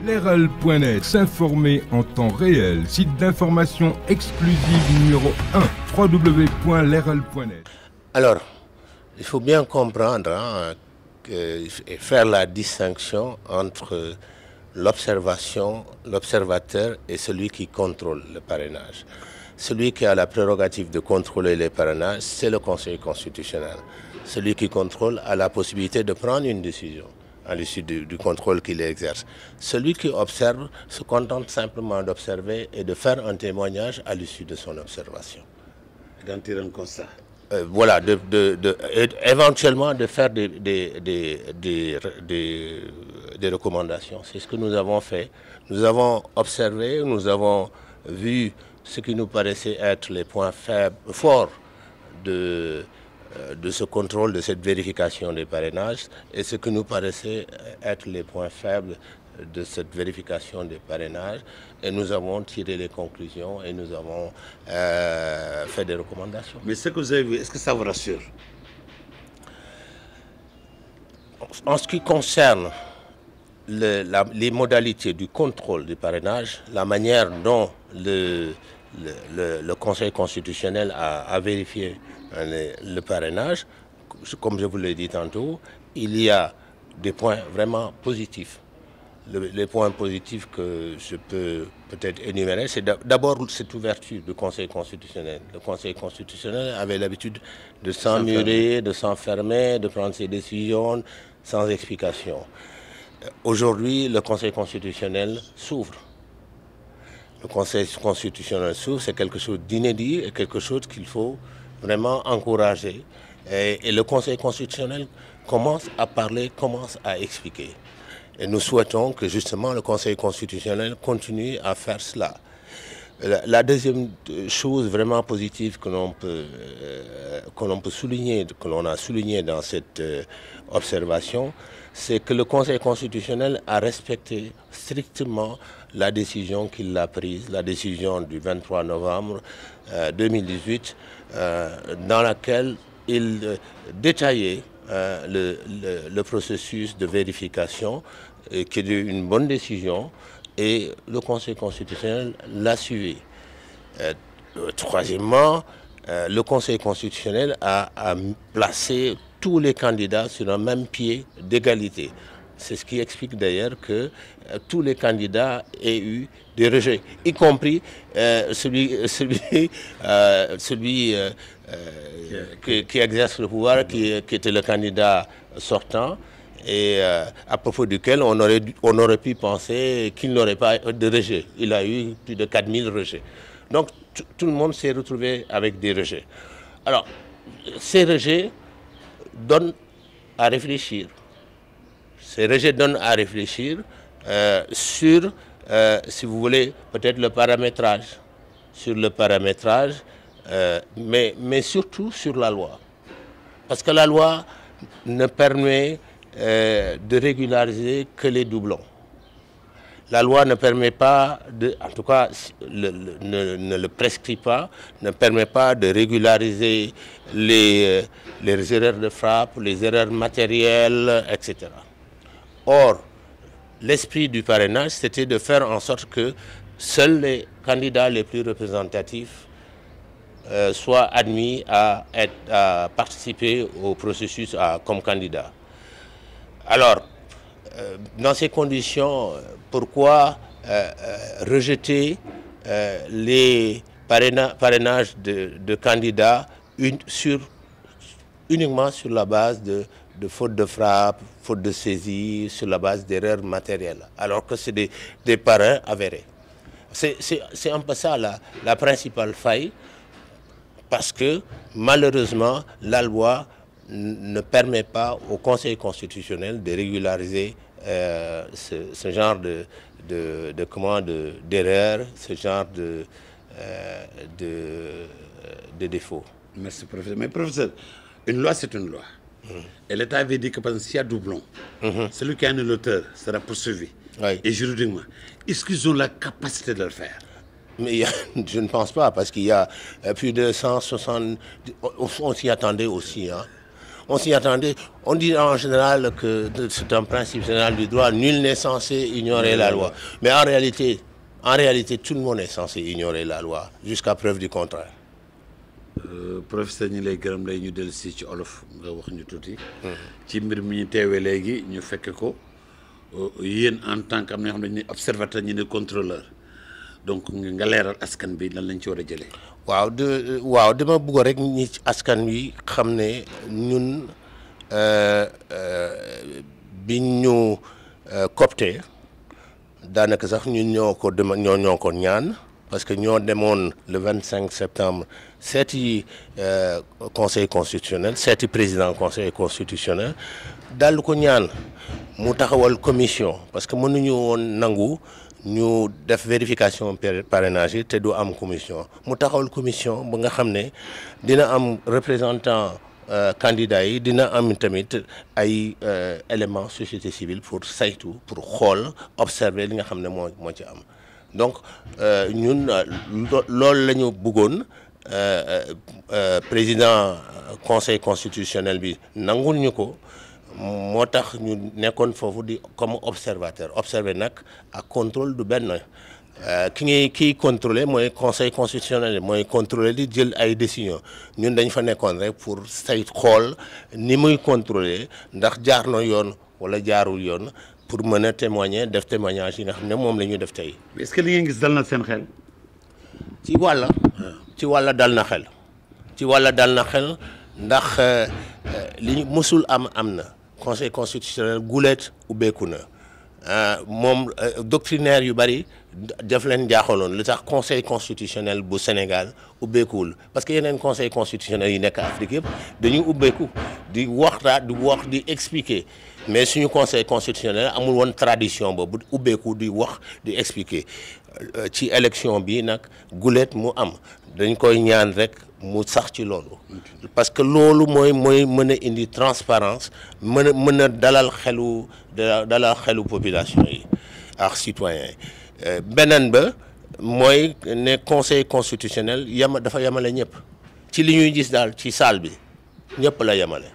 Leral.net, s'informer en temps réel. Site d'information exclusive numéro 1, www.leral.net. Alors, il faut bien comprendre et faire la distinction entre l'observateur et celui qui contrôle le parrainage. Celui qui a la prérogative de contrôler les parrainages, c'est le Conseil constitutionnel. Celui qui contrôle a la possibilité de prendre une décision à l'issue du contrôle qu'il exerce. Celui qui observe se contente simplement d'observer et de faire un témoignage à l'issue de son observation. D'en tirer un constat. Voilà, éventuellement de faire des recommandations. C'est ce que nous avons fait. Nous avons observé, nous avons vu ce qui nous paraissait être les points forts de ce contrôle, de cette vérification des parrainages, et ce qui nous paraissait être les points faibles de cette vérification des parrainages, et nous avons tiré les conclusions et nous avons fait des recommandations. Mais ce que vous avez vu, est-ce que ça vous rassure? En ce qui concerne les modalités du contrôle du parrainage, la manière dont le Conseil constitutionnel a vérifié le parrainage, comme je vous l'ai dit tantôt, il y a des points vraiment positifs. Les points positifs que je peux peut-être énumérer, c'est d'abord cette ouverture du Conseil constitutionnel. Le Conseil constitutionnel avait l'habitude de s'emmurer, de s'enfermer, de prendre ses décisions sans explication. Aujourd'hui, le Conseil constitutionnel s'ouvre. Le Conseil constitutionnel s'ouvre, c'est quelque chose d'inédit et quelque chose qu'il faut vraiment encourager. Et le Conseil constitutionnel commence à parler, commence à expliquer. Et nous souhaitons que justement le Conseil constitutionnel continue à faire cela. La deuxième chose vraiment positive que l'on peut souligner, que l'on a souligné dans cette observation, c'est que le Conseil constitutionnel a respecté strictement la décision qu'il a prise, la décision du 23 novembre 2018, dans laquelle il détaillait le processus de vérification, qui est une bonne décision, et le Conseil constitutionnel l'a suivi. Troisièmement, le Conseil constitutionnel a placé tous les candidats sur un même pied d'égalité. C'est ce qui explique d'ailleurs que tous les candidats aient eu des rejets, y compris celui qui exerce le pouvoir, qui était le candidat sortant, et à propos duquel on aurait pu penser qu'il n'aurait pas de rejet. Il a eu plus de 4000 rejets. Donc tout le monde s'est retrouvé avec des rejets. Alors, ces rejets donnent à réfléchir. Ces rejets donnent à réfléchir sur, si vous voulez, peut-être le paramétrage. Sur le paramétrage, mais surtout sur la loi. Parce que la loi ne permet de régulariser que les doublons. La loi ne permet pas, en tout cas ne le prescrit pas, ne permet pas de régulariser les erreurs de frappe, les erreurs matérielles, etc. Or, l'esprit du parrainage, c'était de faire en sorte que seuls les candidats les plus représentatifs soient admis à participer au processus comme candidats. Alors, dans ces conditions, pourquoi rejeter les parrainages de candidats uniquement sur la base de fautes de frappe, fautes de saisie, sur la base d'erreurs matérielles, alors que c'est des parrains avérés. C'est un peu ça la principale faille, parce que malheureusement, la loi ne permet pas au Conseil constitutionnel de régulariser ce genre d'erreurs, ce genre de défauts. Merci, professeur. Mais professeur, une loi, c'est une loi. Et l'État avait dit que s'il y a doublon, celui qui a un auteur sera poursuivi. Oui. Et juridiquement, est-ce qu'ils ont la capacité de le faire? Mais je ne pense pas, parce qu'il y a plus de 160... On s'y attendait aussi. Hein. on s'y attendait. On dit en général que c'est un principe général du droit, nul n'est censé ignorer la loi. Mais en réalité, tout le monde est censé ignorer la loi, jusqu'à preuve du contraire. Professeur ñi lay gërëm lay ñu dellu si ci olof nga wax ñu tuuti. ci mbir mi ñu teewee léegi ñu fekk ko yéen en tant que am na ñoo xam ne observateur ñu ne contrôleur donc nga leeral askan bi lan lañ ci war a jëlee. waaw dama bëgg rek ñi ci askan wi xam ne ñun bi ñu copte daanaka sax ñun ñoo ko ñaan. Parce que ñoo demoon le 25 septembre seeti conseil constitutionnel seeti président conseil constitutionnel daal ko ñaan mu taxawal commission parce que mënuñu woon nangu ñu def vérification parrainage te du am commission mu taxawal commission ba nga xam ne dina am représentant candidats yi dina am tamit ay éléments société civile pour saytu pour xool observer li nga xam ne moo ci am. Donc ñun loolu la ñu bëggoon président conseil constitutionnel bi nangul ñu ko moo tax ñu nekkoon foofu di comme observateur observer nag ak contrôle du benn kiy contrôler mooy conseil constitutionnel mooy contrôler di jël ay décision ñun dañ fa nekkoon rek pour sayt xool ni muy contrôler ndax jaar na yoon wala jaarul yoon. Pour mën a témoigner def témoignage yi nga xam ne moom la ñu def tey. est-ce que li ngeen gis dal na seen xel. ci wàlla dal na xel. ci wàlla dal na xel ndax li mësul am na conseil constitutionnel guleet ubbeeku na moom doctrinaire yu bari def leen jaaxaloon lu tax conseil constitutionnel bu Sénégal ubbeekuwul parce que yeneen conseil constitutionnel yi nekk Afrique yëpp dañuy ubbeeku di wax di expliquer. Mais suñu conseil constitutionnel amul woon tradition boobu ubbeeku di wax di expliquer ci élection bi nag gulet mu am dañ koy ñaan rek mu sax ci loolu parce que loolu mooy mën a indi transparence mën a dalal xelu population yi ak citoyens yi beneen ba mooy ne conseil constitutionnel dafa yemale ñëpp ci li ñuy gis daal ci salle bi ñëpp la yemale.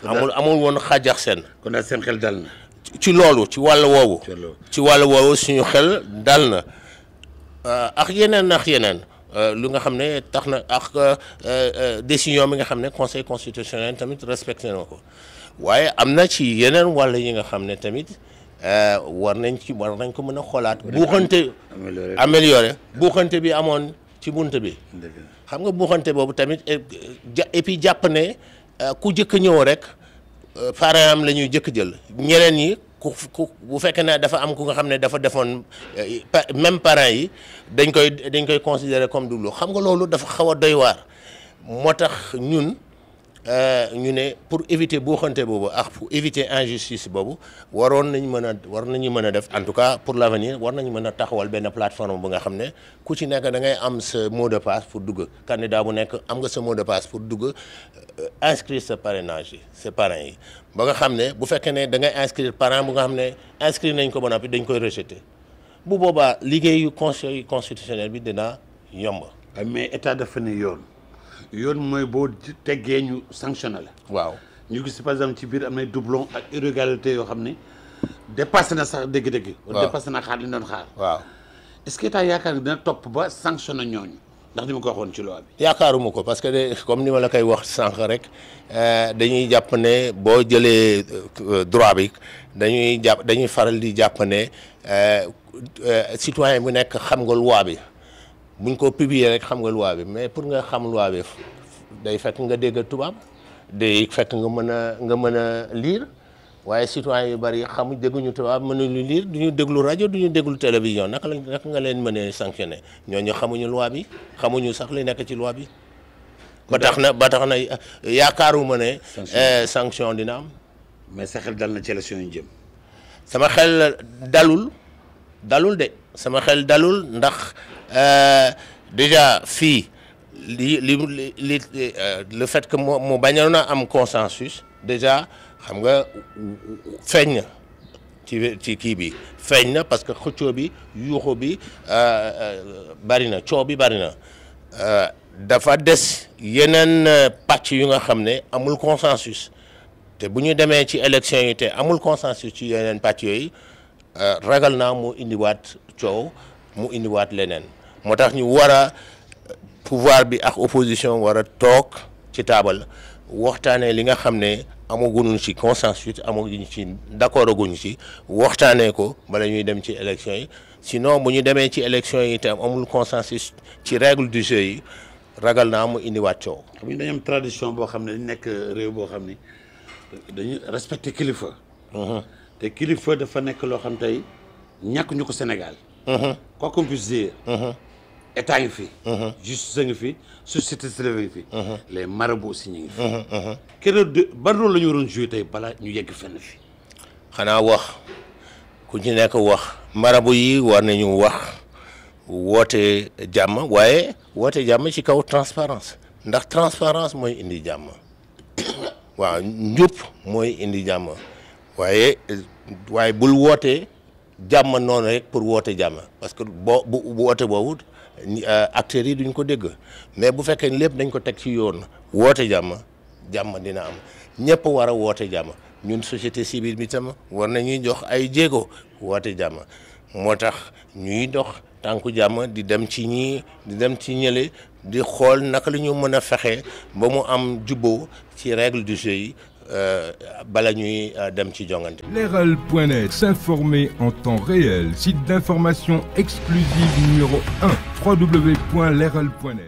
amul woon xaajax seen. kon daal seen xel dal na. ci loolu ci wàll woowu. suñu xel dal na ak yeneen lu nga xam ne tax na ak décision bi nga xam ne conseil constitutionnel tamit respecté na ko waaye am na ci yeneen wàll yi nga xam ne tamit war nañ ko mën a xoolaat. buuxante amélioré buuxante bi amoon ci bunt bi. xam nga buuxante boobu tamit et puis jàpp ne. ku jëkk ñëw rek parent am la ñuy jëkk jël ñeneen ñi ku bu fekkee ne dafa am ku nga xam ne dafa defoon même parents yi dañ koy considérer comme double xam nga loolu dafa xaw a doy waar moo tax ñun ñu ne pour éviter buuxante boobu ak pour éviter injustice boobu war nañu mën a def en tout cas pour l'avenir war nañu mën a taxawal benn plateforme bu nga xam ne ku ci nekk da ngay am sa mot de passe pour dugg candidat bu nekk am nga sa mot de passe pour dugg inscrire sa parrainage yi sa parrain yi ba nga xam ne bu fekkee ne da ngay inscrire parrain bu nga xam ne inscrire nañ ko ba noppi dañ koy rejeter bu boobaa liggéeyu conseil constitutionnel bi dina yomb. mais état dafa ne yoon mooy boo teggee ñu sanctionné la. waaw ñu gis par exemple ci biir am na doublon ak irrégularité yoo xam ne dépassé na sax dégg-dégg. waaw dépassé na xaar li ñu doon xaar. waaw est-ce que état yaakaar ne dina topp ba sanctionné ñooñu ndax ni ma ko waxoon ci loi bi. yaakaaruma ko parce que comme ni ma la koy wax sànq rek dañuy jàpp ne boo jëlee droit bi dañuy faral di jàpp ne citoyen bu nekk xam nga loi bi. buñ ko publier rek xam nga loi bi mais pour nga xam loi bi day fekk nga dégg tubaab day fekk nga mën a lire waaye citoyen yu bari dégguñu tubaab mënuñu lire duñu déglu rajo duñu déglu télévision naka nga leen mënee sanctionner ñooñu xamuñu loi bi xamuñu sax li nekk ci loi bi. ba tax na yaakaaruma ne. sanction dina am. mais sa xel dal na ci élection yu jëm. sama xel dalul de sama xel dalul ndax. Déjà fii le fait que mu bañoon a am consensus déjà xam nga feeñ na ci kii bi feeñ na parce que xëccoo bi yuuxu bi bari na coow bi bari na dafa des yeneen pàcc yu nga xam ne amul consensus te bu ñu demee ci élection yi te amul consensus ci yeneen pàcc yooyu ragal naa mu indiwaat coow mu indiwaat leneen moo tax ñu war a pouvoir bi ak opposition war a toog ci taabal waxtaanee li nga xam ne amaguñu ci consensus amaguñu ci d'accord aguñu ci waxtaanee ko bala ñuy dem ci élection yi sinon bu ñu demee ci élection yi te amul consensus ci règle du jeu yi ragal naa mu indiwaat coow. xam nga dañu am tradition boo xam ne dañu nekk réew boo xam ni dañu respecté kilifa. te kilifa dafa nekk loo xam tey ñàkk ñu ko Sénégal. quoi qu'on puisse dire. état ngi fi. justice ngi fi société civile ngi fi. les marabouts aussi ñu ngi fi. keroog de ban rôle la ñu waroon joué tey balaa ñu yegg fenn fi. xanaa wax ku ci nekk wax marabu yi war nañu wax woote jàmm waaye woote jàmm ci kaw transparence ndax transparence mooy indi jàmm waaw njub mooy indi jàmm waaye bul woote jàmm noonu rek pour woote jàmm parce que bu woote boobu acteurs yi duñ ko dégg mais bu fekkee lépp dañ ko teg ci yoon woote jàmm dina am ñëpp war a woote jàmm ñun société civile bi tam war nañuy jox ay jéego woote jàmm moo tax ñuy dox tànku jàmm di dem ci ñii di dem ci ñële di xool naka la ñu mën a fexe ba mu am jubboo ci règle du jeu yi bala ñuy dem ci jongante. Leral.net, s'informer en temps réel, site d'information exclusive numéro 1, www.leral.net.